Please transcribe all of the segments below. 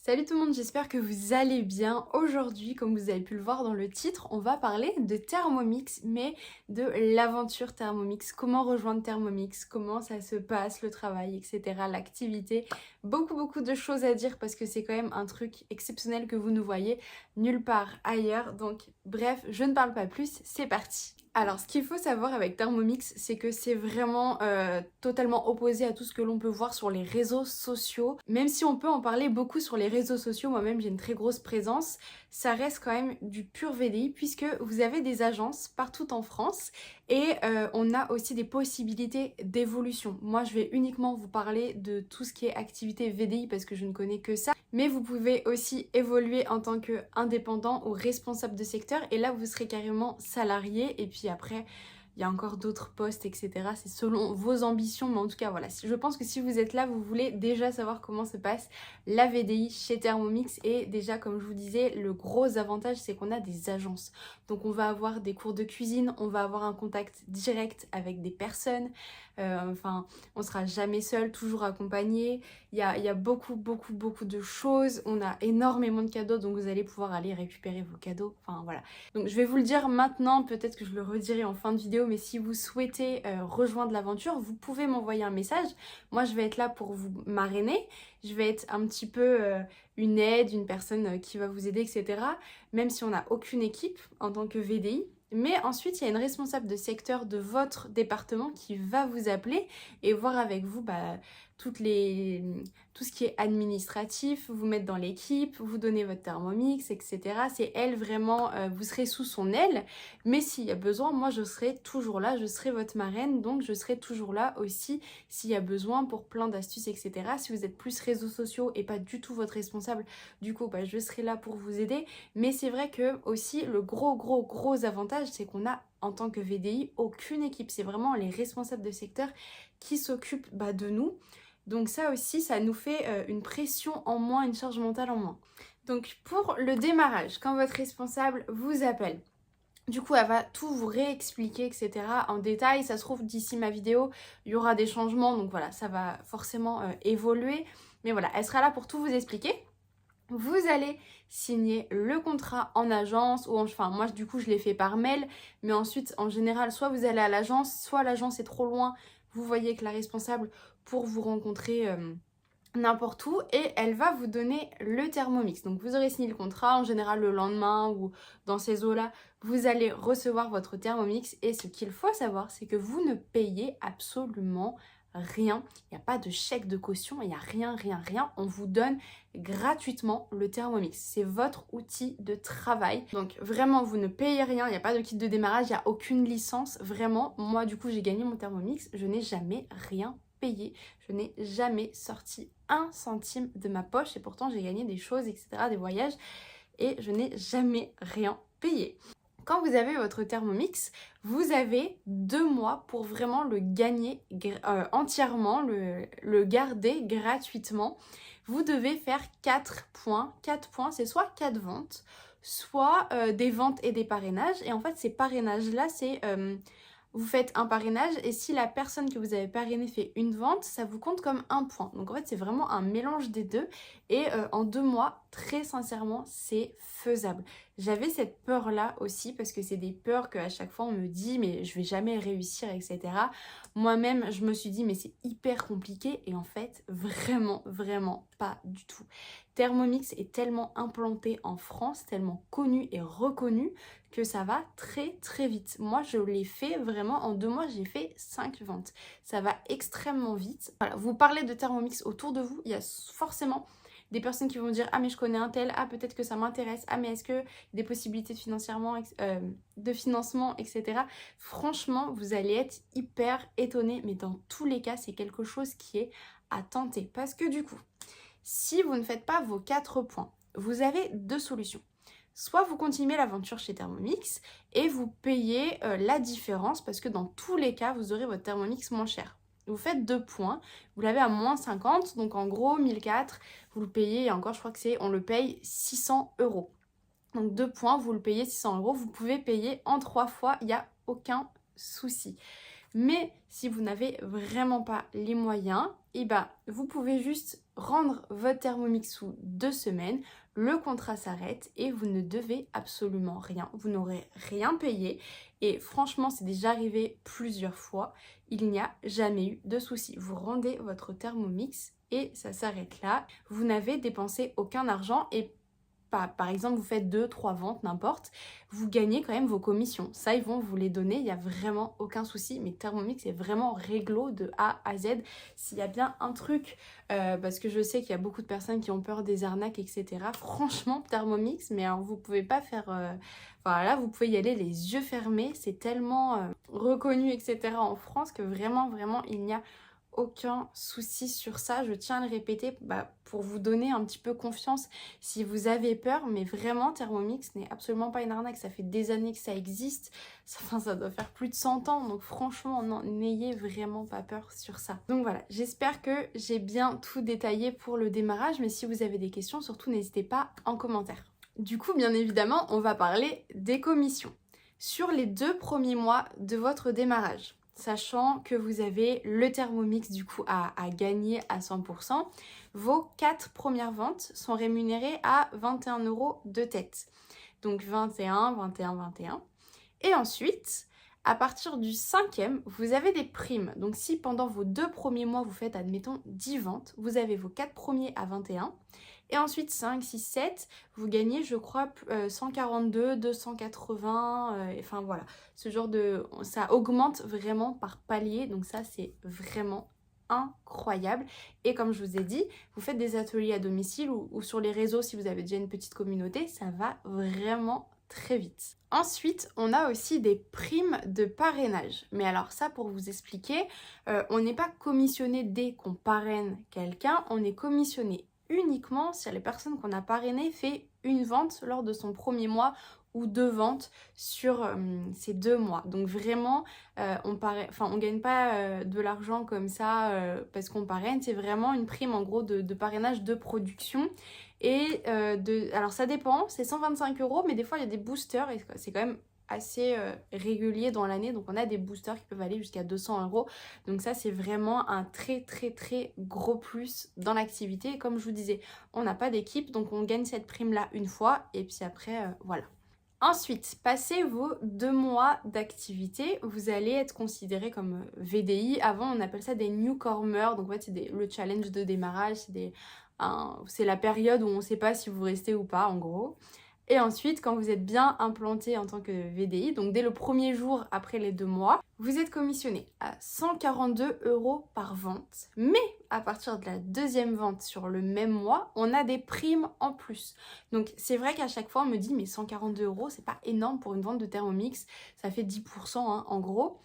Salut tout le monde, j'espère que vous allez bien. Aujourd'hui, comme vous avez pu le voir dans le titre, on va parler de Thermomix, mais de l'aventure Thermomix, comment rejoindre Thermomix, comment ça se passe, le travail, etc., l'activité. Beaucoup de choses à dire parce que c'est quand même un truc exceptionnel que vous ne voyez nulle part ailleurs. Donc bref, je ne parle pas plus, c'est parti. Alors, ce qu'il faut savoir avec Thermomix, c'est que c'est vraiment totalement opposé à tout ce que l'on peut voir sur les réseaux sociaux. Même si on peut en parler beaucoup sur les réseaux sociaux, moi-même j'ai une très grosse présence, ça reste quand même du pur VDI puisque vous avez des agences partout en France et on a aussi des possibilités d'évolution. Moi, je vais uniquement vous parler de tout ce qui est activité VDI parce que je ne connais que ça. Mais vous pouvez aussi évoluer en tant qu'indépendant ou responsable de secteur et là vous serez carrément salarié et puis après il y a encore d'autres postes, etc. C'est selon vos ambitions, mais en tout cas voilà, je pense que si vous êtes là, vous voulez déjà savoir comment se passe la VDI chez Thermomix et déjà comme je vous disais, le gros avantage c'est qu'on a des agences. Donc on va avoir des cours de cuisine, on va avoir un contact direct avec des personnes, enfin on sera jamais seul, toujours accompagné. Il y a beaucoup de choses. On a énormément de cadeaux, donc vous allez pouvoir aller récupérer vos cadeaux. Enfin voilà. Donc je vais vous le dire maintenant, peut-être que je le redirai en fin de vidéo, mais si vous souhaitez rejoindre l'aventure, vous pouvez m'envoyer un message. Moi, je vais être là pour vous marrainer. Je vais être un petit peu une aide, une personne qui va vous aider, etc. Même si on n'a aucune équipe en tant que VDI. Mais ensuite, il y a une responsable de secteur de votre département qui va vous appeler et voir avec vous tout ce qui est administratif, vous mettre dans l'équipe, vous donner votre Thermomix, etc. C'est elle vraiment, vous serez sous son aile, mais s'il y a besoin, moi je serai toujours là, je serai votre marraine, donc je serai toujours là aussi s'il y a besoin pour plein d'astuces, etc. Si vous êtes plus réseaux sociaux et pas du tout votre responsable, du coup je serai là pour vous aider, mais c'est vrai que aussi le gros avantage, c'est qu'on a en tant que VDI aucune équipe, c'est vraiment les responsables de secteur qui s'occupent de nous. Donc ça aussi, ça nous fait une pression en moins, une charge mentale en moins. Donc pour le démarrage, quand votre responsable vous appelle, du coup, elle va tout vous réexpliquer, etc. en détail. Ça se trouve, d'ici ma vidéo, il y aura des changements. Donc voilà, ça va forcément évoluer. Mais voilà, elle sera là pour tout vous expliquer. Vous allez signer le contrat en agence ou enfin moi du coup je l'ai fait par mail, mais ensuite en général soit vous allez à l'agence, soit l'agence est trop loin, vous voyez avec la responsable pour vous rencontrer n'importe où et elle va vous donner le Thermomix. Donc vous aurez signé le contrat, en général le lendemain ou dans ces eaux-là, vous allez recevoir votre Thermomix et ce qu'il faut savoir c'est que vous ne payez absolument rien. Il n'y a pas de chèque de caution, il n'y a rien. On vous donne gratuitement le Thermomix. C'est votre outil de travail. Donc vraiment, vous ne payez rien, il n'y a pas de kit de démarrage, il n'y a aucune licence. Vraiment, moi du coup, j'ai gagné mon Thermomix, je n'ai jamais rien payé. Je n'ai jamais sorti un centime de ma poche et pourtant j'ai gagné des choses, etc., des voyages et je n'ai jamais rien payé. Quand vous avez votre Thermomix, vous avez 2 mois pour vraiment le gagner entièrement, le garder gratuitement. Vous devez faire 4 points. 4 points, c'est soit 4 ventes, soit des ventes et des parrainages. Et en fait, ces parrainages-là, c'est... vous faites un parrainage et si la personne que vous avez parrainée fait une vente, ça vous compte comme un point. Donc en fait, c'est vraiment un mélange des deux. Et en 2 mois, très sincèrement, c'est faisable. J'avais cette peur-là aussi parce que c'est des peurs qu'à chaque fois on me dit mais je vais jamais réussir, etc. Moi-même, je me suis dit mais c'est hyper compliqué et en fait, vraiment pas du tout. Thermomix est tellement implanté en France, tellement connu et reconnu que ça va très vite. Moi, je l'ai fait vraiment en 2 mois, j'ai fait 5 ventes. Ça va extrêmement vite. Voilà, vous parlez de Thermomix autour de vous, il y a forcément des personnes qui vont dire ah mais je connais un tel, ah peut-être que ça m'intéresse, ah mais est-ce que des possibilités de financement, etc. Franchement, vous allez être hyper étonnés, mais dans tous les cas, c'est quelque chose qui est à tenter. Parce que du coup, si vous ne faites pas vos 4 points, vous avez 2 solutions. Soit vous continuez l'aventure chez Thermomix et vous payez la différence parce que dans tous les cas, vous aurez votre Thermomix moins cher. Vous faites 2 points, vous l'avez à moins 50, donc en gros 1004, vous le payez, et encore je crois que on le paye 600 €. Donc 2 points, vous le payez 600 €, vous pouvez payer en 3 fois, il n'y a aucun souci. Mais si vous n'avez vraiment pas les moyens, et ben, vous pouvez juste rendre votre Thermomix sous 2 semaines, le contrat s'arrête et vous ne devez absolument rien, vous n'aurez rien payé et franchement c'est déjà arrivé plusieurs fois, il n'y a jamais eu de souci. Vous rendez votre Thermomix et ça s'arrête là, vous n'avez dépensé aucun argent et par exemple, vous faites 2, 3 ventes, n'importe, vous gagnez quand même vos commissions. Ça, ils vont vous les donner, il n'y a vraiment aucun souci. Mais Thermomix est vraiment réglo de A à Z. S'il y a bien un truc, parce que je sais qu'il y a beaucoup de personnes qui ont peur des arnaques, etc. Franchement, Thermomix, mais alors vous pouvez pas faire... Voilà, vous pouvez y aller les yeux fermés. C'est tellement reconnu, etc. en France que vraiment, vraiment, il n'y a aucun souci sur ça, je tiens à le répéter pour vous donner un petit peu confiance si vous avez peur, mais vraiment Thermomix n'est absolument pas une arnaque, ça fait des années que ça existe, ça doit faire plus de 100 ans, donc franchement n'ayez vraiment pas peur sur ça. Donc voilà, j'espère que j'ai bien tout détaillé pour le démarrage, mais si vous avez des questions, surtout n'hésitez pas en commentaire. Du coup, bien évidemment, on va parler des commissions. Sur les 2 premiers mois de votre démarrage, sachant que vous avez le Thermomix du coup à gagner à 100%, vos 4 premières ventes sont rémunérées à 21 € de tête. Donc 21, 21, 21. Et ensuite, à partir du 5e, vous avez des primes. Donc si pendant vos 2 premiers mois, vous faites, admettons, 10 ventes, vous avez vos 4 premiers à 21. Et ensuite 5, 6, 7, vous gagnez je crois 142, 280, enfin voilà, ce genre de... ça augmente vraiment par palier, donc ça c'est vraiment incroyable. Et comme je vous ai dit, vous faites des ateliers à domicile ou sur les réseaux si vous avez déjà une petite communauté, ça va vraiment très vite. Ensuite, on a aussi des primes de parrainage. Mais alors ça, pour vous expliquer, on n'est pas commissionné dès qu'on parraine quelqu'un, on est commissionné uniquement si la personne qu'on a parrainée fait une vente lors de son premier mois ou 2 ventes sur ces 2 mois. Donc vraiment, on gagne pas de l'argent comme ça parce qu'on parraine, c'est vraiment une prime en gros de parrainage de production. Et alors ça dépend, c'est 125 €, mais des fois il y a des boosters et c'est quand même assez régulier dans l'année, donc on a des boosters qui peuvent aller jusqu'à 200 €, donc ça c'est vraiment un très très très gros plus dans l'activité. Et comme je vous disais, on n'a pas d'équipe, donc on gagne cette prime là une fois et puis après voilà. Ensuite, passez vos 2 mois d'activité, vous allez être considéré comme VDI. Avant on appelle ça des newcomers, donc en fait c'est le challenge de démarrage, c'est la période où on ne sait pas si vous restez ou pas en gros. Et ensuite, quand vous êtes bien implanté en tant que VDI, donc dès le premier jour après les 2 mois, vous êtes commissionné à 142 € par vente. Mais à partir de la 2e vente sur le même mois, on a des primes en plus. Donc c'est vrai qu'à chaque fois on me dit mais 142 € c'est pas énorme pour une vente de Thermomix, ça fait 10% en gros.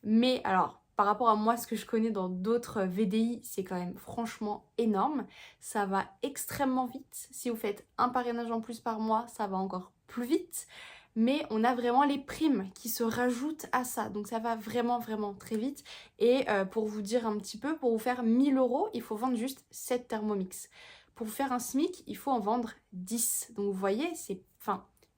Mais alors, par rapport à moi, ce que je connais dans d'autres VDI, c'est quand même franchement énorme. Ça va extrêmement vite. Si vous faites un parrainage en plus par mois, ça va encore plus vite. Mais on a vraiment les primes qui se rajoutent à ça. Donc ça va vraiment, vraiment très vite. Et pour vous dire un petit peu, pour vous faire 1000 €, il faut vendre juste 7 Thermomix. Pour vous faire un SMIC, il faut en vendre 10. Donc vous voyez,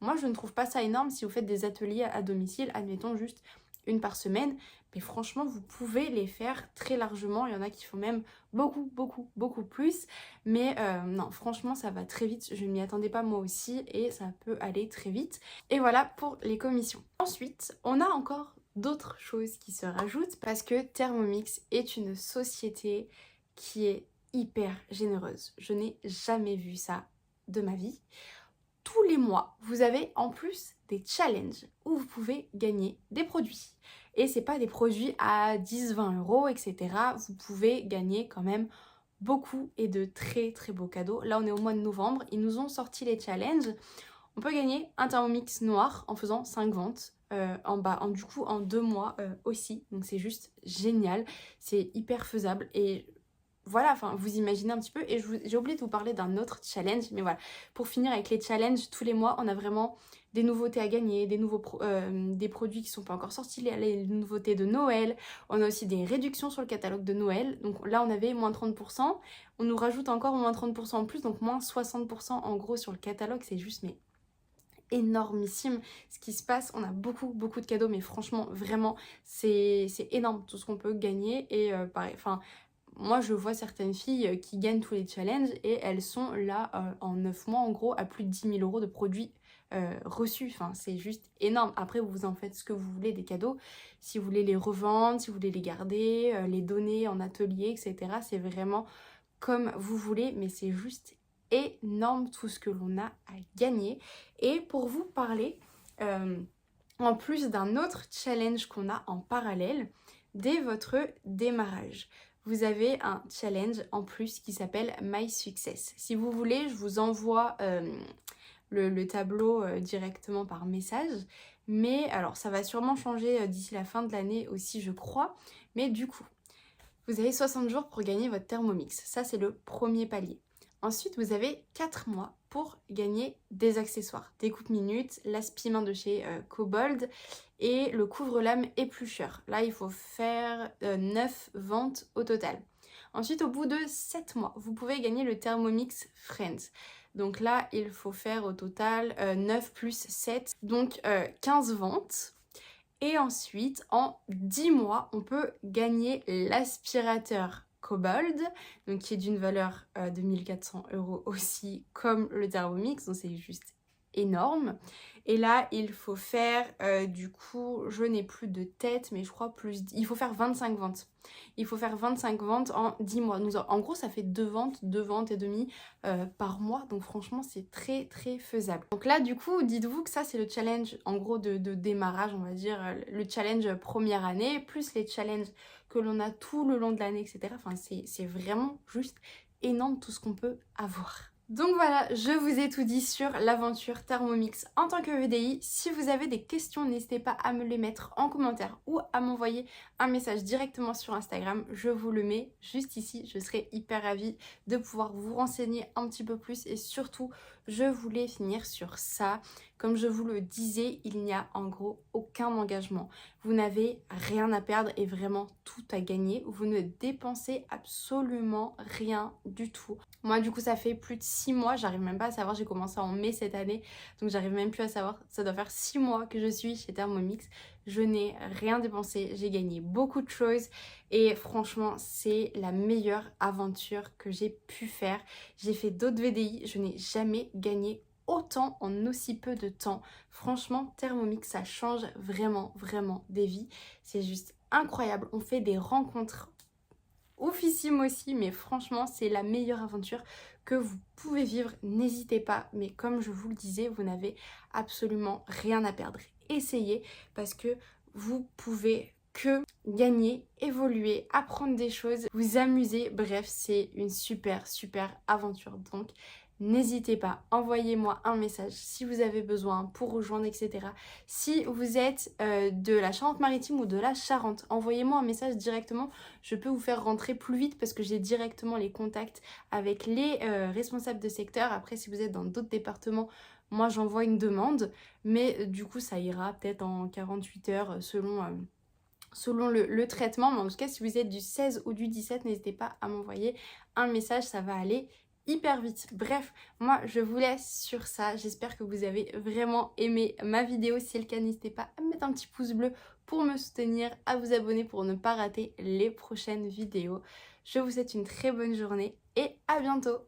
moi je ne trouve pas ça énorme si vous faites des ateliers à domicile, admettons juste une par semaine, mais franchement vous pouvez les faire très largement. Il y en a qui font même beaucoup beaucoup beaucoup plus, mais non franchement ça va très vite, je ne m'y attendais pas moi aussi et ça peut aller très vite. Et voilà pour les commissions. Ensuite on a encore d'autres choses qui se rajoutent parce que Thermomix est une société qui est hyper généreuse. Je n'ai jamais vu ça de ma vie. Tous les mois, vous avez en plus des challenges où vous pouvez gagner des produits. Et c'est pas des produits à 10, 20 €, etc. Vous pouvez gagner quand même beaucoup et de très très beaux cadeaux. Là, on est au mois de novembre. Ils nous ont sorti les challenges. On peut gagner un Thermomix noir en faisant 5 ventes. Du coup en 2 mois aussi. Donc c'est juste génial. C'est hyper faisable et voilà, enfin vous imaginez un petit peu. Et j'ai oublié de vous parler d'un autre challenge, mais voilà, pour finir avec les challenges, tous les mois on a vraiment des nouveautés à gagner, des produits qui sont pas encore sortis, les nouveautés de Noël. On a aussi des réductions sur le catalogue de Noël, donc là on avait moins 30%, on nous rajoute encore moins 30% en plus, donc moins 60% en gros sur le catalogue. C'est juste mais énormissime ce qui se passe. On a beaucoup de cadeaux, mais franchement, vraiment, c'est énorme tout ce qu'on peut gagner. Et pareil, enfin, moi je vois certaines filles qui gagnent tous les challenges et elles sont là en 9 mois en gros à plus de 10 000 € de produits reçus. Enfin, c'est juste énorme. Après, vous en faites ce que vous voulez des cadeaux. Si vous voulez les revendre, si vous voulez les garder, les donner en atelier, etc. C'est vraiment comme vous voulez, mais c'est juste énorme tout ce que l'on a à gagner. Et pour vous parler, en plus d'un autre challenge qu'on a en parallèle, dès votre démarrage, vous avez un challenge en plus qui s'appelle My Success. Si vous voulez, je vous envoie le tableau directement par message. Mais alors, ça va sûrement changer d'ici la fin de l'année aussi, je crois. Mais du coup, vous avez 60 jours pour gagner votre Thermomix. Ça, c'est le premier palier. Ensuite, vous avez 4 mois pour gagner des accessoires, des coupe-minutes, l'aspi-main de chez Kobold et le couvre-lame éplucheur. Là, il faut faire 9 ventes au total. Ensuite, au bout de 7 mois, vous pouvez gagner le Thermomix Friends. Donc là, il faut faire au total 9 plus 7, donc 15 ventes. Et ensuite, en 10 mois, on peut gagner l'aspirateur Kobold, donc qui est d'une valeur de 1400 € aussi, comme le Thermomix, donc c'est juste énorme. Et là, il faut faire, du coup, je n'ai plus de tête, mais je crois il faut faire 25 ventes. Il faut faire 25 ventes en 10 mois. Donc, en gros, ça fait 2 ventes et demie par mois. Donc franchement, c'est très faisable. Donc là, du coup, dites-vous que ça, c'est le challenge, en gros, de démarrage, on va dire, le challenge première année, plus les challenges que l'on a tout le long de l'année, etc. Enfin, c'est vraiment juste énorme tout ce qu'on peut avoir. Donc voilà, je vous ai tout dit sur l'aventure Thermomix en tant que VDI. Si vous avez des questions, n'hésitez pas à me les mettre en commentaire ou à m'envoyer un message directement sur Instagram. Je vous le mets juste ici. Je serai hyper ravie de pouvoir vous renseigner un petit peu plus. Et surtout, je voulais finir sur ça. Comme je vous le disais, il n'y a en gros aucun engagement. Vous n'avez rien à perdre et vraiment tout à gagner. Vous ne dépensez absolument rien du tout. Moi, du coup, ça fait plus de 6 mois. J'arrive même pas à savoir. J'ai commencé en mai cette année. Donc, j'arrive même plus à savoir. Ça doit faire 6 mois que je suis chez Thermomix. Je n'ai rien dépensé. J'ai gagné beaucoup de choses. Et franchement, c'est la meilleure aventure que j'ai pu faire. J'ai fait d'autres VDI. Je n'ai jamais gagné autant en aussi peu de temps. Franchement, Thermomix, ça change vraiment des vies. C'est juste incroyable. On fait des rencontres oufissimes aussi, mais franchement, c'est la meilleure aventure que vous pouvez vivre. N'hésitez pas, mais comme je vous le disais, vous n'avez absolument rien à perdre. Essayez parce que vous pouvez que gagner, évoluer, apprendre des choses, vous amuser. Bref, c'est une super aventure. Donc, n'hésitez pas, envoyez-moi un message si vous avez besoin pour rejoindre, etc. Si vous êtes de la Charente-Maritime ou de la Charente, envoyez-moi un message directement. Je peux vous faire rentrer plus vite parce que j'ai directement les contacts avec les responsables de secteur. Après, si vous êtes dans d'autres départements, moi j'envoie une demande. Mais du coup, ça ira peut-être en 48 heures selon le traitement. Mais en tout cas, si vous êtes du 16 ou du 17, n'hésitez pas à m'envoyer un message. Ça va aller hyper vite. Bref, moi je vous laisse sur ça. J'espère que vous avez vraiment aimé ma vidéo. Si c'est le cas, n'hésitez pas à me mettre un petit pouce bleu pour me soutenir, à vous abonner pour ne pas rater les prochaines vidéos. Je vous souhaite une très bonne journée et à bientôt.